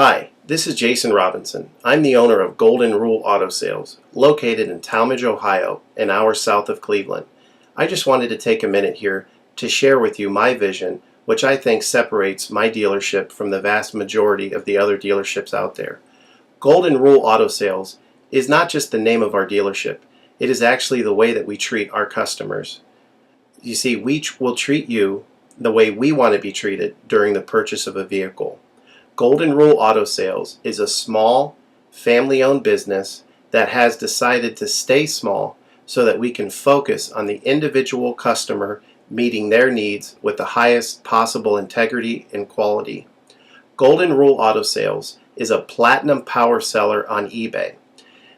Hi, this is Jason Robinson. I'm the owner of Golden Rule Auto Sales, located in Tallmadge, Ohio, an hour south of Cleveland. I just wanted to take a minute here to share with you my vision, which I think separates my dealership from the vast majority of the other dealerships out there. Golden Rule Auto Sales is not just the name of our dealership, it is actually the way that we treat our customers. You see, we will treat you the way we want to be treated during the purchase of a vehicle. Golden Rule Auto Sales is a small, family-owned business that has decided to stay small so that we can focus on the individual customer meeting their needs with the highest possible integrity and quality. Golden Rule Auto Sales is a platinum power seller on eBay.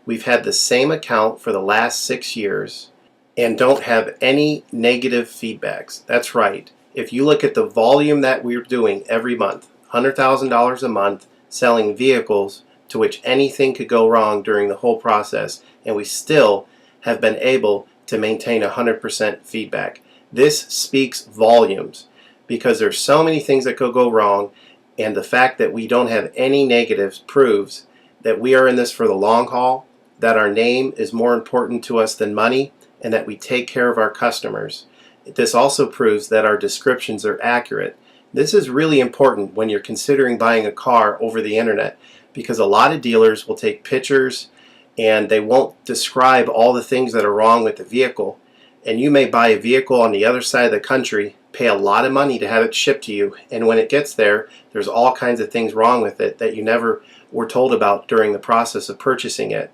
We've had the same account for the last 6 years and don't have any negative feedbacks. That's right. If you look at the volume that we're doing every month, $100,000 a month selling vehicles to which anything could go wrong during the whole process, and we still have been able to maintain 100% feedback. This speaks volumes because there's so many things that could go wrong, and the fact that we don't have any negatives proves that we are in this for the long haul, that our name is more important to us than money, and that we take care of our customers. This also proves that our descriptions are accurate. This is really important when you're considering buying a car over the internet, because a lot of dealers will take pictures and they won't describe all the things that are wrong with the vehicle. And you may buy a vehicle on the other side of the country, pay a lot of money to have it shipped to you, and when it gets there, there's all kinds of things wrong with it that you never were told about during the process of purchasing it.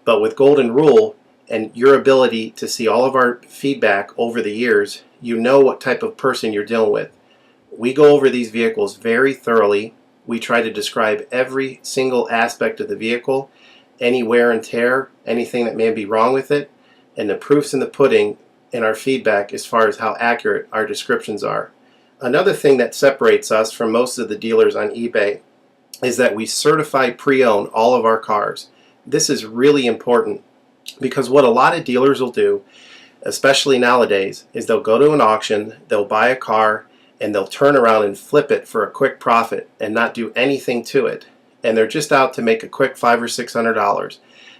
But with Golden Rule and your ability to see all of our feedback over the years, you know what type of person you're dealing with. We go over these vehicles very thoroughly. We try to describe every single aspect of the vehicle, any wear and tear, anything that may be wrong with it, and the proof's in the pudding in our feedback as far as how accurate our descriptions are. Another thing that separates us from most of the dealers on eBay is that we certify pre-owned all of our cars. This is really important because what a lot of dealers will do, especially nowadays, is they'll go to an auction, they'll buy a car, and they'll turn around and flip it for a quick profit and not do anything to it. And they're just out to make a quick $500 or $600.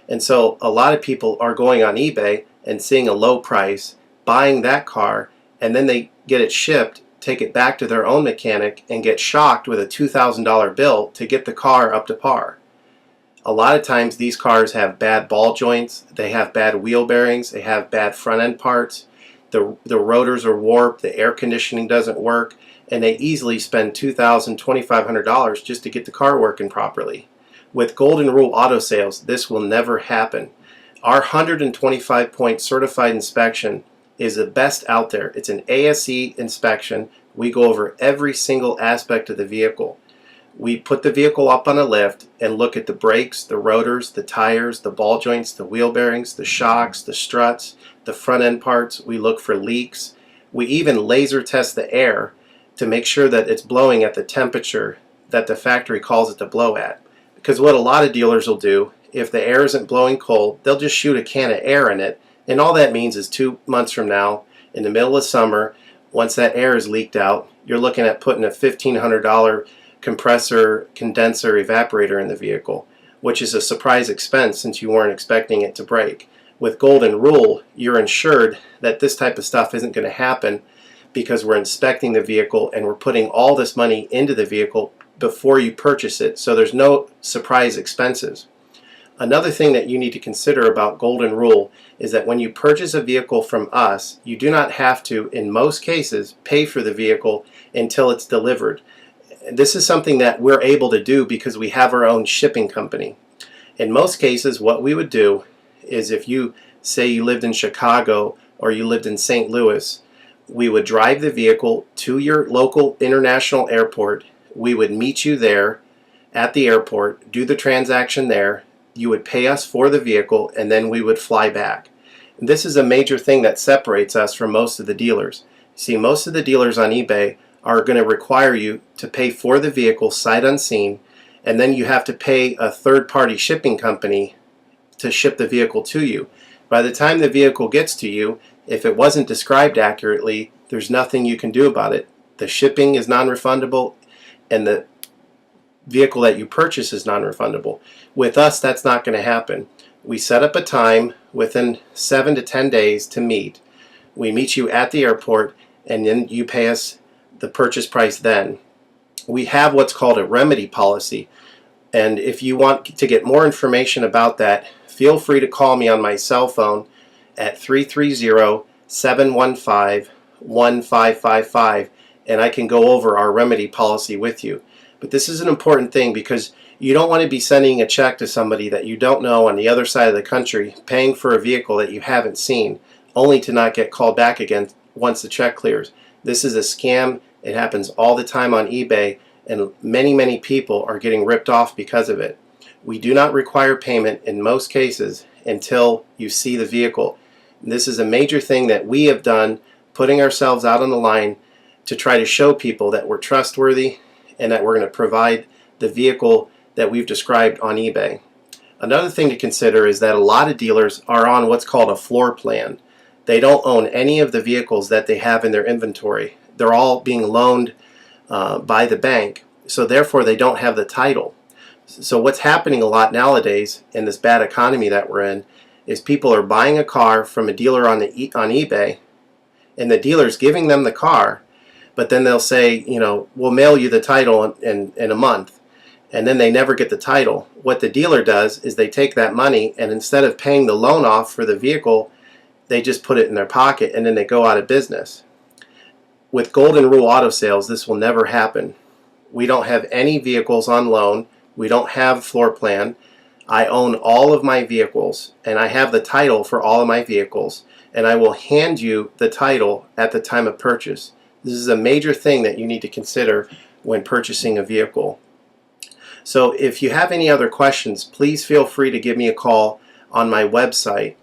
And so a lot of people are going on eBay and seeing a low price, buying that car, and then they get it shipped, take it back to their own mechanic, and get shocked with a $2,000 bill to get the car up to par. A lot of times these cars have bad ball joints, they have bad wheel bearings, they have bad front end parts. The rotors are warped, the air conditioning doesn't work, and they easily spend $2,000, $2,500 just to get the car working properly. With Golden Rule Auto Sales, this will never happen. Our 125-point certified inspection is the best out there. It's an ASE inspection. We go over every single aspect of the vehicle. We put the vehicle up on a lift and look at the brakes, the rotors, the tires, the ball joints, the wheel bearings, the shocks, the struts, the front end parts. We look for leaks. We even laser test the air to make sure that it's blowing at the temperature that the factory calls it to blow at. Because what a lot of dealers will do, if the air isn't blowing cold, they'll just shoot a can of air in it, and all that means is 2 months from now, in the middle of summer, once that air is leaked out, you're looking at putting a $1,500 compressor, condenser, evaporator in the vehicle, which is a surprise expense since you weren't expecting it to break. With Golden Rule, you're ensured that this type of stuff isn't going to happen because we're inspecting the vehicle and we're putting all this money into the vehicle before you purchase it, so there's no surprise expenses. Another thing that you need to consider about Golden Rule is that when you purchase a vehicle from us, you do not have to, in most cases, pay for the vehicle until it's delivered. This is something that we're able to do because we have our own shipping company. In most cases, what we would do is if you say you lived in Chicago or you lived in St. Louis, we would drive the vehicle to your local international airport. We would meet you there at the airport, do the transaction there. You would pay us for the vehicle, and then we would fly back. And this is a major thing that separates us from most of the dealers. See, most of the dealers on eBay are going to require you to pay for the vehicle sight unseen, and then you have to pay a third-party shipping company to ship the vehicle to you. By the time the vehicle gets to you, if it wasn't described accurately, there's nothing you can do about it. The shipping is non-refundable, and the vehicle that you purchase is non-refundable. With us, that's not going to happen. We set up a time within 7 to 10 days to meet. We meet you at the airport, and then you pay us the purchase price then. We have what's called a remedy policy, and if you want to get more information about that, feel free to call me on my cell phone at 330-715-1555, and I can go over our remedy policy with you. But this is an important thing because you don't want to be sending a check to somebody that you don't know on the other side of the country, paying for a vehicle that you haven't seen, only to not get called back again once the check clears. This is a scam. It happens all the time on eBay, and many people are getting ripped off because of it. We do not require payment in most cases until you see the vehicle. This is a major thing that we have done, putting ourselves out on the line to try to show people that we're trustworthy and that we're going to provide the vehicle that we've described on eBay. Another thing to consider is that a lot of dealers are on what's called a floor plan. They don't own any of the vehicles that they have in their inventory. They're all being loaned by the bank, so therefore they don't have the title. So what's happening a lot nowadays in this bad economy that we're in is people are buying a car from a dealer on eBay, and the dealer's giving them the car, but then they'll say, you know, we'll mail you the title in a month, and then they never get the title. What the dealer does is they take that money, and instead of paying the loan off for the vehicle, they just put it in their pocket, and then they go out of business. With Golden Rule Auto Sales, this will never happen. We don't have any vehicles on loan. We don't have floor plan. I own all of my vehicles, and I have the title for all of my vehicles, and I will hand you the title at the time of purchase. This is a major thing that you need to consider when purchasing a vehicle. So if you have any other questions, please feel free to give me a call on my website.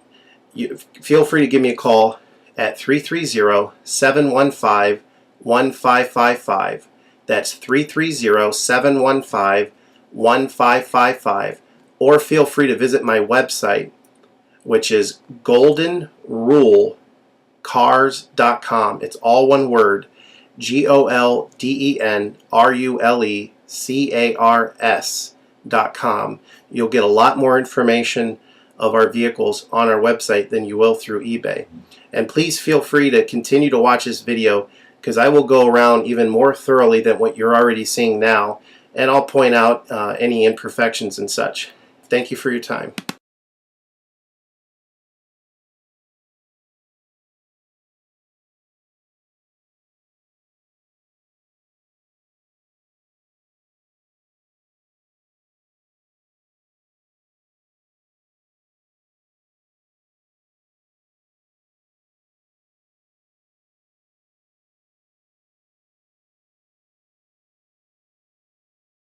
Feel free to give me a call at 330-715-1555. That's 330-715-1555. Or feel free to visit my website, which is goldenrulecars.com. It's all one word, goldenrulecars.com. You'll get a lot more information of our vehicles on our website than you will through eBay. And please feel free to continue to watch this video, because I will go around even more thoroughly than what you're already seeing now, and I'll point out any imperfections and such. Thank you for your time.